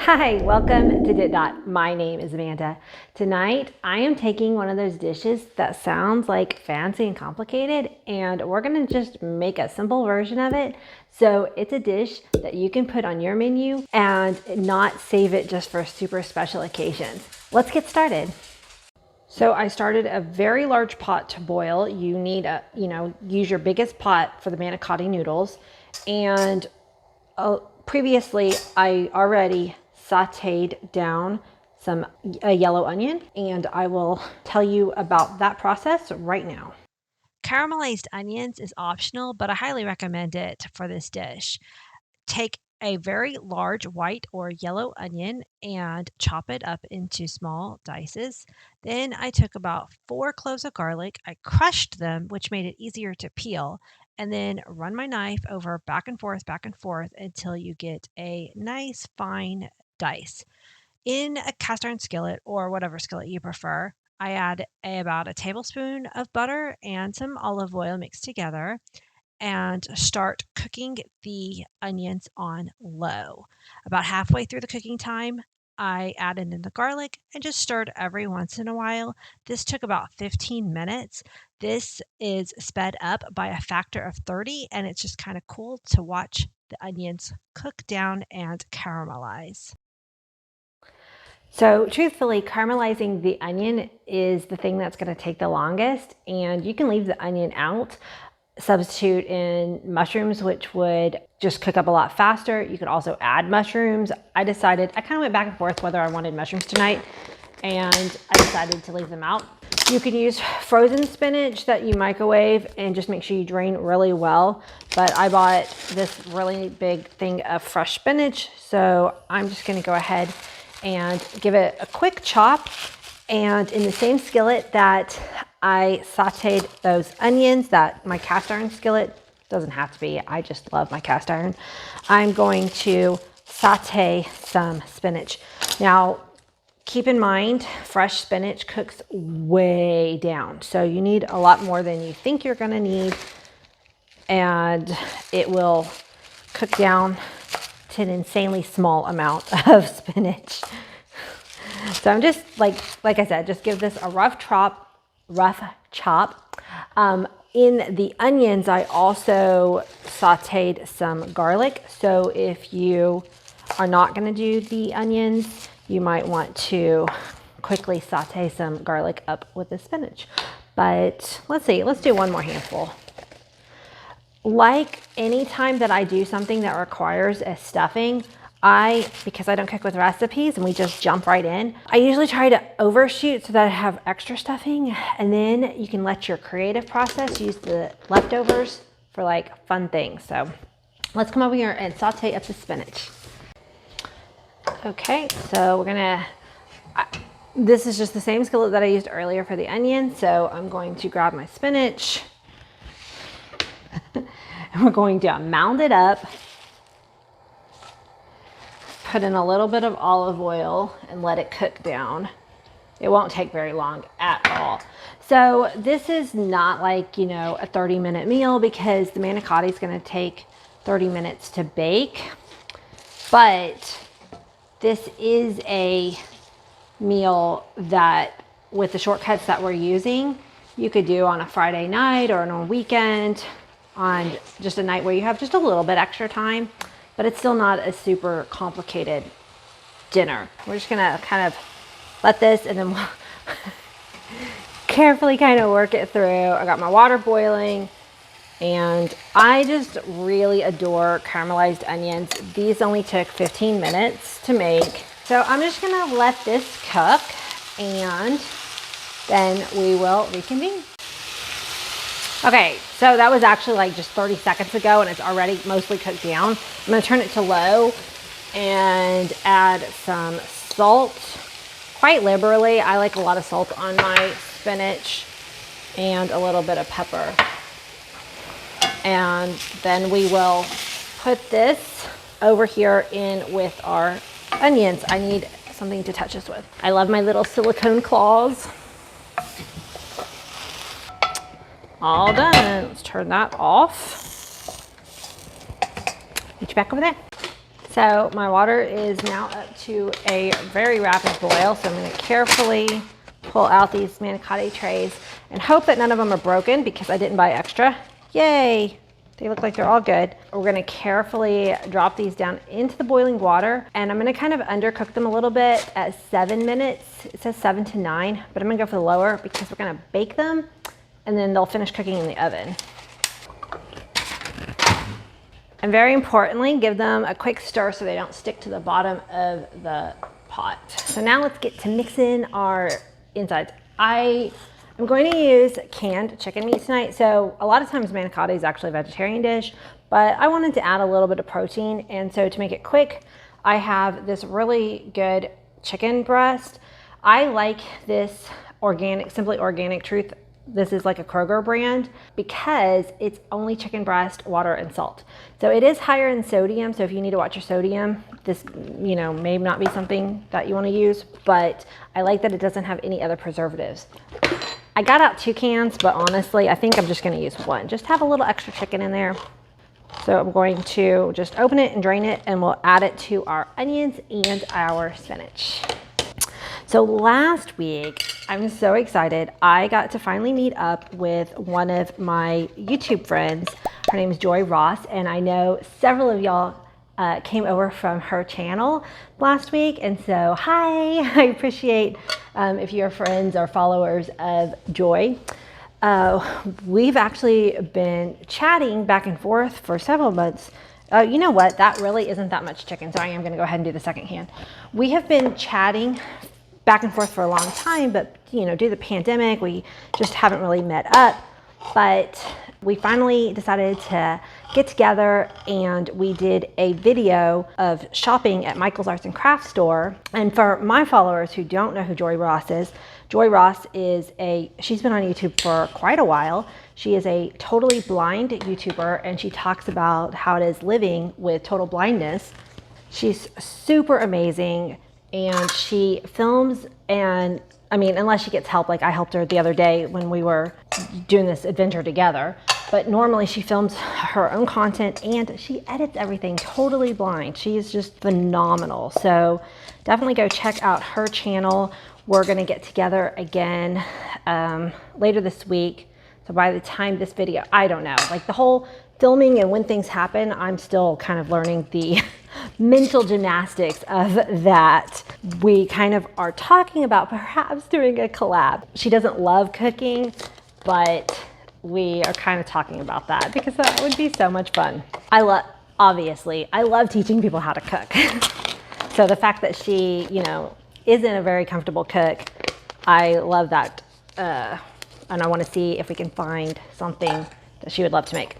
Hi, welcome to DittDott. My name is Amanda. Tonight, I am taking one of those dishes that sounds like fancy and complicated, and we're gonna just make a simple version of it. So it's a dish that you can put on your menu and not save it just for super special occasions. Let's get started. So I started a very large pot to boil. You need use your biggest pot for the manicotti noodles. And previously I already sauteed down a yellow onion, and I will tell you about that process right now. Caramelized onions is optional, but I highly recommend it for this dish. Take a very large white or yellow onion and chop it up into small dices. Then I took about 4 cloves of garlic. I crushed them, which made it easier to peel, and then run my knife over back and forth until you get a nice fine dice. In a cast iron skillet or whatever skillet you prefer, I add about a tablespoon of butter and some olive oil mixed together and start cooking the onions on low. About halfway through the cooking time, I added in the garlic and just stirred every once in a while. This took about 15 minutes. This is sped up by a factor of 30, and it's just kind of cool to watch the onions cook down and caramelize. So truthfully, caramelizing the onion is the thing that's going to take the longest, and you can leave the onion out. Substitute in mushrooms, which would just cook up a lot faster. You could also add mushrooms. I kind of went back and forth whether I wanted mushrooms tonight, and I decided to leave them out. You could use frozen spinach that you microwave and just make sure you drain really well. But I bought this really big thing of fresh spinach, so I'm just going to go ahead and give it a quick chop. And in the same skillet that I sauteed those onions, that my cast iron skillet, doesn't have to be, I just love my cast iron, I'm going to saute some spinach. Now, keep in mind, fresh spinach cooks way down. So you need a lot more than you think you're gonna need, and it will cook down to an insanely small amount of spinach. So I'm just, like I said, just give this a rough chop. In the onions, I also sauteed some garlic. So if you are not gonna do the onions, you might want to quickly saute some garlic up with the spinach. But let's do one more handful. Like any time that I do something that requires a stuffing, because I don't cook with recipes and we just jump right in, I usually try to overshoot so that I have extra stuffing, and then you can let your creative process use the leftovers for like fun things. So let's come over here and saute up the spinach. Okay, so this is just the same skillet that I used earlier for the onion. So I'm going to grab my spinach and we're going to mound it up. Put in a little bit of olive oil and let it cook down. It won't take very long at all. So this is not like, a 30-minute meal, because the manicotti is going to take 30 minutes to bake. But this is a meal that, with the shortcuts that we're using, you could do on a Friday night or on a weekend, on just a night where you have just a little bit extra time. But it's still not a super complicated dinner. We're just gonna kind of let this, and then we'll carefully kind of work it through. I got my water boiling, and I just really adore caramelized onions. These only took 15 minutes to make. So I'm just gonna let this cook, and then we will reconvene. Okay, so that was actually like just 30 seconds ago, and it's already mostly cooked down. I'm gonna turn it to low and add some salt, quite liberally. I like a lot of salt on my spinach, and a little bit of pepper. And then we will put this over here in with our onions. I need something to touch this with. I love my little silicone claws. All done. Let's turn that off. Reach back over there. So my water is now up to a very rapid boil. So I'm going to carefully pull out these manicotti trays and hope that none of them are broken because I didn't buy extra. Yay! They look like they're all good. We're going to carefully drop these down into the boiling water, and I'm going to kind of undercook them a little bit at 7 minutes. It says 7 to 9, but I'm going to go for the lower because we're going to bake them and then they'll finish cooking in the oven. And very importantly, give them a quick stir so they don't stick to the bottom of the pot. So now let's get to mixing our insides. I'm going to use canned chicken meat tonight. So a lot of times manicotti is actually a vegetarian dish, but I wanted to add a little bit of protein. And so to make it quick, I have this really good chicken breast. I like this organic, Simply Organic Truth. This is like a Kroger brand because it's only chicken breast, water, and salt. So it is higher in sodium. So if you need to watch your sodium, this, may not be something that you want to use, but I like that it doesn't have any other preservatives. I got out 2 cans, but honestly, I think I'm just going to use 1. Just have a little extra chicken in there. So I'm going to just open it and drain it, and we'll add it to our onions and our spinach. So last week, I'm so excited. I got to finally meet up with one of my YouTube friends. Her name is Joy Ross, and I know several of y'all came over from her channel last week. And so, hi, I appreciate if you're friends or followers of Joy. We've actually been chatting back and forth for several months. You know what? That really isn't that much chicken, so I am going to go ahead and do the second hand. We have been chatting back and forth for a long time, but due to the pandemic, we just haven't really met up. But we finally decided to get together, and we did a video of shopping at Michael's Arts and Crafts store. And for my followers who don't know who Joy Ross is, Joy Ross is she's been on YouTube for quite a while. She is a totally blind YouTuber, and she talks about how it is living with total blindness. She's super amazing. And she films, and unless she gets help, like I helped her the other day when we were doing this adventure together. But normally she films her own content and she edits everything totally blind. She is just phenomenal. So definitely go check out her channel. We're gonna get together again later this week. So by the time this video, I don't know, like the whole filming and when things happen, I'm still kind of learning the mental gymnastics of that. We kind of are talking about perhaps doing a collab. She doesn't love cooking, but we are kind of talking about that because that would be so much fun. Obviously, I love teaching people how to cook. So the fact that she, isn't a very comfortable cook, I love that. And I want to see if we can find something that she would love to make.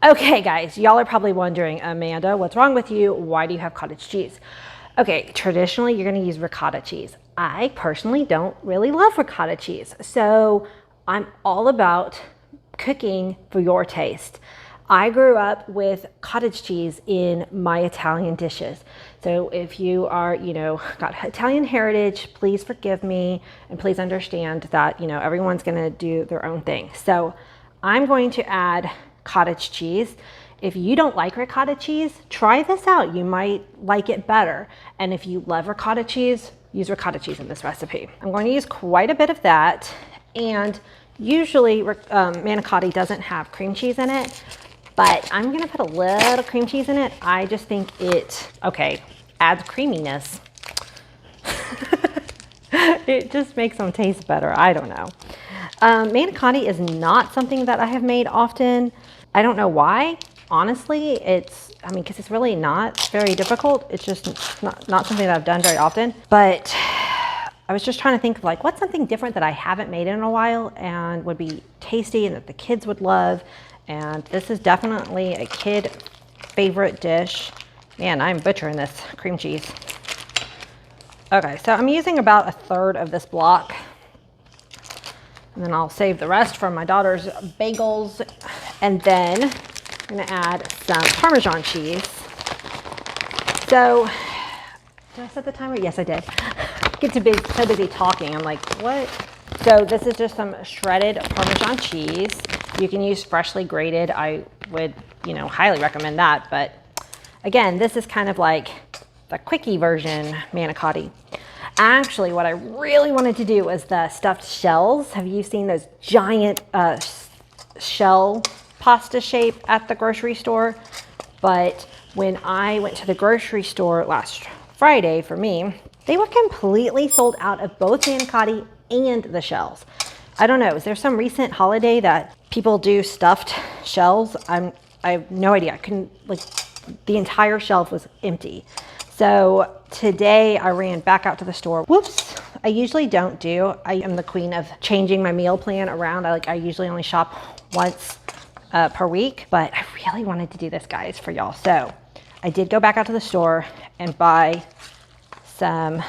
Okay, guys, y'all are probably wondering, Amanda, what's wrong with you? Why do you have cottage cheese? Okay, traditionally, you're going to use ricotta cheese. I personally don't really love ricotta cheese. So I'm all about cooking for your taste. I grew up with cottage cheese in my Italian dishes. So if you are, got Italian heritage, please forgive me and please understand that, everyone's going to do their own thing. So I'm going to add cottage cheese. If you don't like ricotta cheese, try this out. You might like it better. And if you love ricotta cheese, use ricotta cheese in this recipe. I'm going to use quite a bit of that. And usually manicotti doesn't have cream cheese in it, but I'm gonna put a little cream cheese in it. I just think it, adds creaminess. It just makes them taste better. I don't know. Manicotti is not something that I have made often. I don't know why. Honestly, because it's really not very difficult. It's just not something that I've done very often. But I was just trying to think of what's something different that I haven't made in a while and would be tasty and that the kids would love. And this is definitely a kid favorite dish. Man, I'm butchering this cream cheese. Okay, so I'm using about 1/3 of this block. And then I'll save the rest for my daughter's bagels. And then I'm gonna add some Parmesan cheese. So, did I set the timer? Yes, I did. Get so busy talking. I'm like, what? So this is just some shredded Parmesan cheese. You can use freshly grated. I would, highly recommend that. But again, this is kind of like the quickie version manicotti. Actually, what I really wanted to do was the stuffed shells. Have you seen those giant shell pasta shape at the grocery store? But when I went to the grocery store last Friday for me, they were completely sold out of both manicotti and the shells. I don't know, is there some recent holiday that people do stuffed shells? I have no idea. I couldn't, like, the entire shelf was empty. So today I ran back out to the store. Whoops, I usually don't do. I am the queen of changing my meal plan around. I usually only shop once per week, but I really wanted to do this, guys, for y'all. So I did go back out to the store and buy some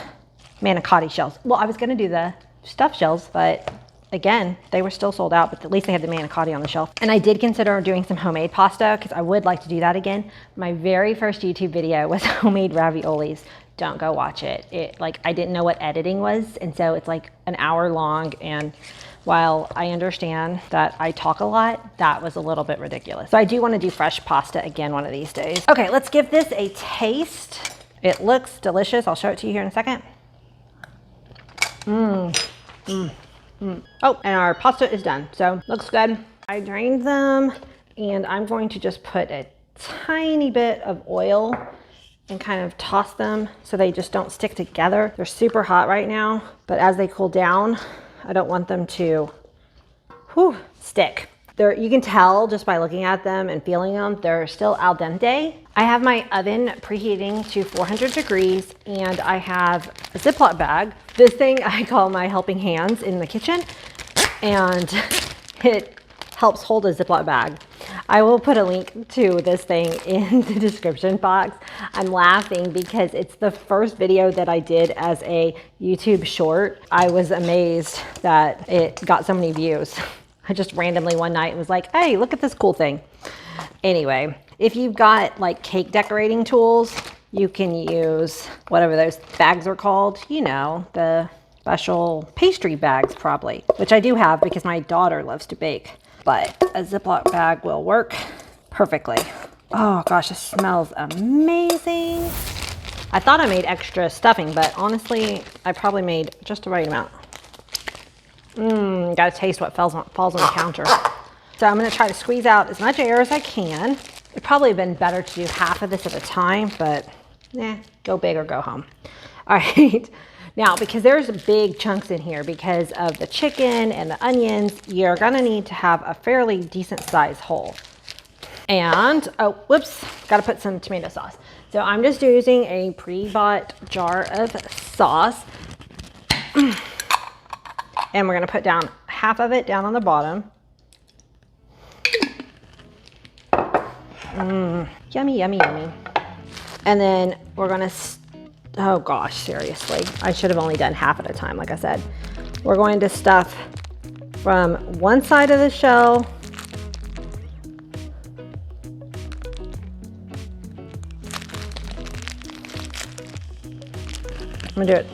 manicotti shells. Well, I was gonna do the stuffed shells, but again, they were still sold out, but at least they had the manicotti on the shelf. And I did consider doing some homemade pasta because I would like to do that again. My very first YouTube video was homemade raviolis. Don't go watch it. I didn't know what editing was, and so it's like an hour long, and while I understand that I talk a lot, that was a little bit ridiculous. So I do want to do fresh pasta again one of these days. Okay, let's give this a taste. It looks delicious. I'll show it to you here in a second. Oh, and our pasta is done, so looks good. I drained them, and I'm going to just put a tiny bit of oil and kind of toss them so they just don't stick together. They're super hot right now, but as they cool down, I don't want them to stick. You can tell just by looking at them and feeling them, they're still al dente. I have my oven preheating to 400 degrees, and I have a Ziploc bag. This thing I call my helping hands in the kitchen, and it helps hold a Ziploc bag. I will put a link to this thing in the description box. I'm laughing because it's the first video that I did as a YouTube short. I was amazed that it got so many views. I just randomly one night was like, hey, look at this cool thing. Anyway, if you've got like cake decorating tools, you can use whatever those bags are called, you know, the special pastry bags probably, which I do have because my daughter loves to bake. But a Ziploc bag will work perfectly. Oh gosh, it smells amazing. I thought I made extra stuffing, but honestly, I probably made just the right amount. Gotta taste what falls on the counter. So I'm gonna try to squeeze out as much air as I can. It'd probably have been better to do half of this at a time, but go big or go home. All right. Now, because there's big chunks in here because of the chicken and the onions, you're gonna need to have a fairly decent size hole. And, oh, whoops, gotta put some tomato sauce. So I'm just using a pre-bought jar of sauce. And we're gonna put down half of it down on the bottom. Yummy, yummy, yummy. And then we're gonna oh gosh, seriously. I should have only done half at a time, like I said. We're going to stuff from one side of the shell I'm gonna do it.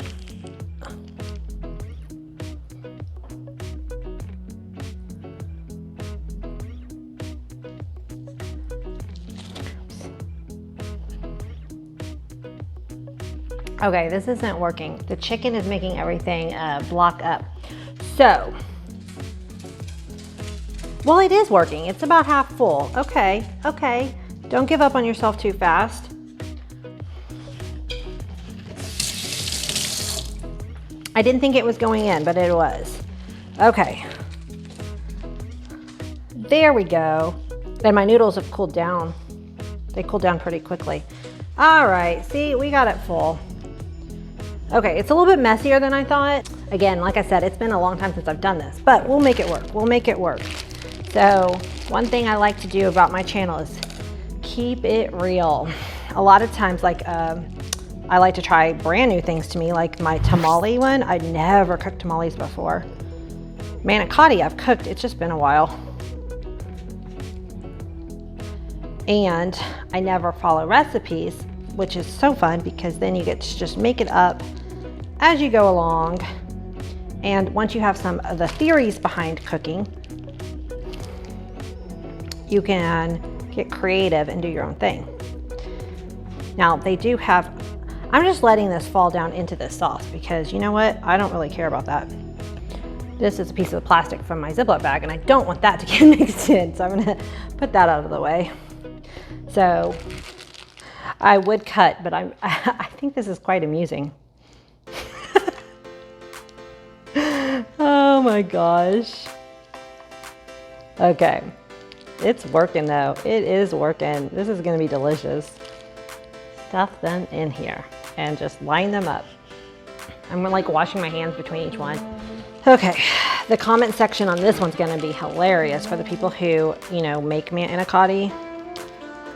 Okay, this isn't working. The chicken is making everything block up. So, well, it is working. It's about half full. Okay, okay. Don't give up on yourself too fast. I didn't think it was going in, but it was. Okay. There we go. And my noodles have cooled down. They cooled down pretty quickly. All right, see, we got it full. Okay, it's a little bit messier than I thought. Again, like I said, it's been a long time since I've done this, but we'll make it work. We'll make it work. So one thing I like to do about my channel is keep it real. A lot of times, like I like to try brand new things to me, like my tamale one. I'd never cooked tamales before. Manicotti, I've cooked, it's just been a while. And I never follow recipes, which is so fun because then you get to just make it up as you go along. And once you have some of the theories behind cooking, you can get creative and do your own thing. Now they do have, I'm just letting this fall down into this sauce because you know what? I don't really care about that. This is a piece of plastic from my Ziploc bag and I don't want that to get mixed in. So I'm gonna put that out of the way. So I would cut, but I think this is quite amusing. Oh my gosh. Okay, it's working though. It is working. This is gonna be delicious. Stuff them in here and just line them up. I'm like washing my hands between each one. Okay, the comment section on this one's gonna be hilarious for the people who, you know, make manicotti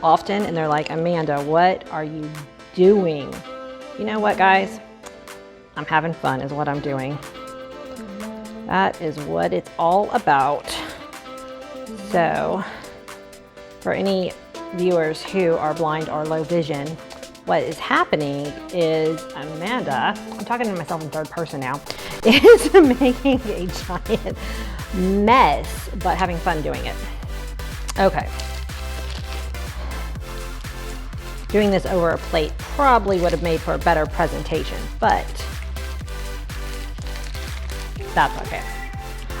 often and they're like, Amanda, what are you doing? You know what, guys? I'm having fun is what I'm doing. That is what it's all about. So, for any viewers who are blind or low vision, what is happening is Amanda, I'm talking to myself in third person now, is making a giant mess, but having fun doing it. Okay. Doing this over a plate probably would have made for a better presentation, but that's okay.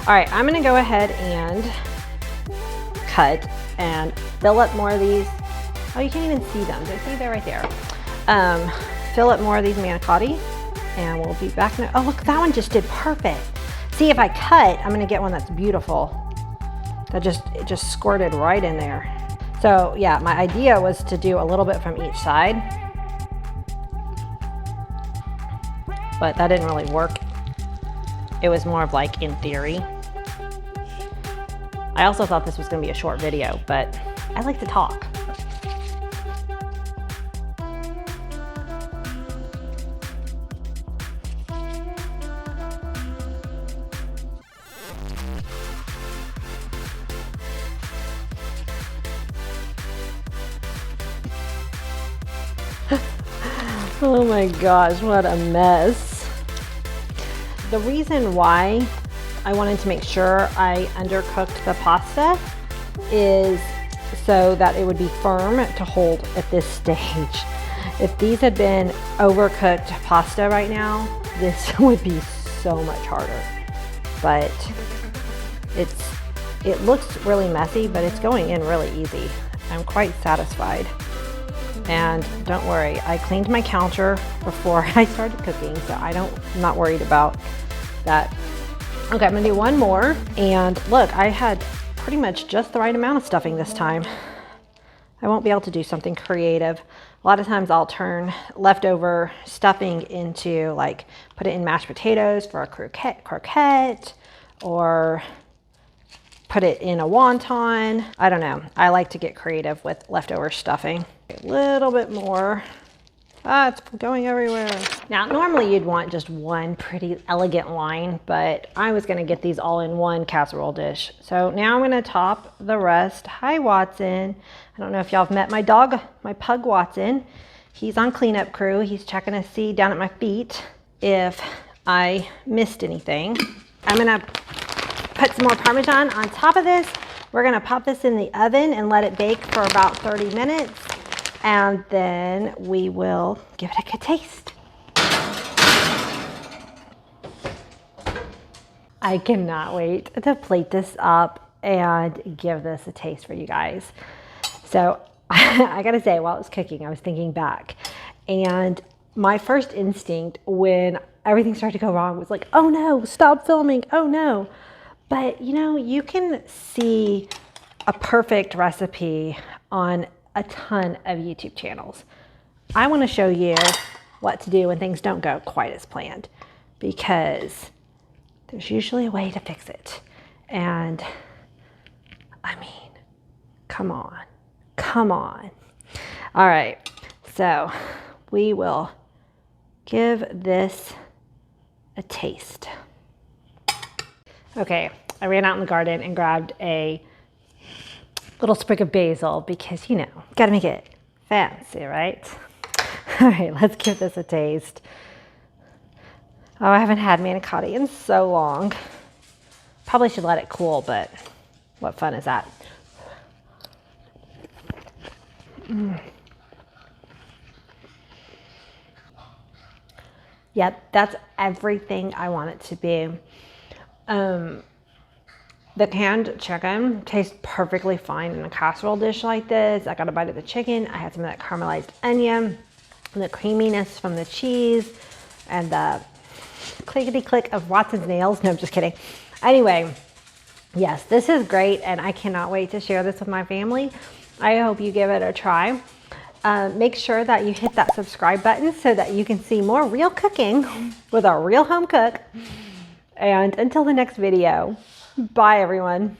All right, I'm gonna go ahead and cut and fill up more of these. Oh, you can't even see them. See, they're right there. Fill up more of these manicotti and we'll be back. Oh, look, that one just did perfect. See, if I cut, I'm gonna get one that's beautiful. It just squirted right in there. So yeah, my idea was to do a little bit from each side, but that didn't really work. It was more of like in theory. I also thought this was gonna be a short video, but I like to talk. Oh my gosh, what a mess. The reason why I wanted to make sure I undercooked the pasta is so that it would be firm to hold at this stage. If these had been overcooked pasta right now, this would be so much harder. But it looks really messy, but it's going in really easy. I'm quite satisfied. And don't worry, I cleaned my counter before I started cooking, so I'm not worried about that. Okay, I'm gonna do one more. And look, I had pretty much just the right amount of stuffing this time. I won't be able to do something creative. A lot of times I'll turn leftover stuffing into, like, put it in mashed potatoes for a croquette, or put it in a wonton. I don't know. I like to get creative with leftover stuffing. A little bit more. Ah, it's going everywhere. Now, normally you'd want just one pretty elegant line, but I was gonna get these all in one casserole dish. So now I'm gonna top the rest. Hi, Watson. I don't know if y'all have met my dog, my pug Watson. He's on cleanup crew. He's checking to see down at my feet if I missed anything. I'm gonna put some more Parmesan on top of this. We're gonna pop this in the oven and let it bake for about 30 minutes. And then we will give it a good taste. I cannot wait to plate this up and give this a taste for you guys. So I gotta say, while it was cooking, I was thinking back. And my first instinct when everything started to go wrong was like, oh no, stop filming, oh no. But you know, you can see a perfect recipe on a ton of YouTube channels. I want to show you what to do when things don't go quite as planned, because there's usually a way to fix it. And I mean, come on, come on. All right, so we will give this a taste. Okay, I ran out in the garden and grabbed a little sprig of basil because, you know, gotta make it fancy, right? All right, let's give this a taste. Oh, I haven't had manicotti in so long. Probably should let it cool, but what fun is that? Yep, that's everything I want it to be. The canned chicken tastes perfectly fine in a casserole dish like this. I got a bite of the chicken. I had some of that caramelized onion, and the creaminess from the cheese, and the clickety click of Watson's nails. No, I'm just kidding. Anyway, yes, this is great, and I cannot wait to share this with my family. I hope you give it a try. Make sure that you hit that subscribe button so that you can see more real cooking with a real home cook. And until the next video, bye everyone.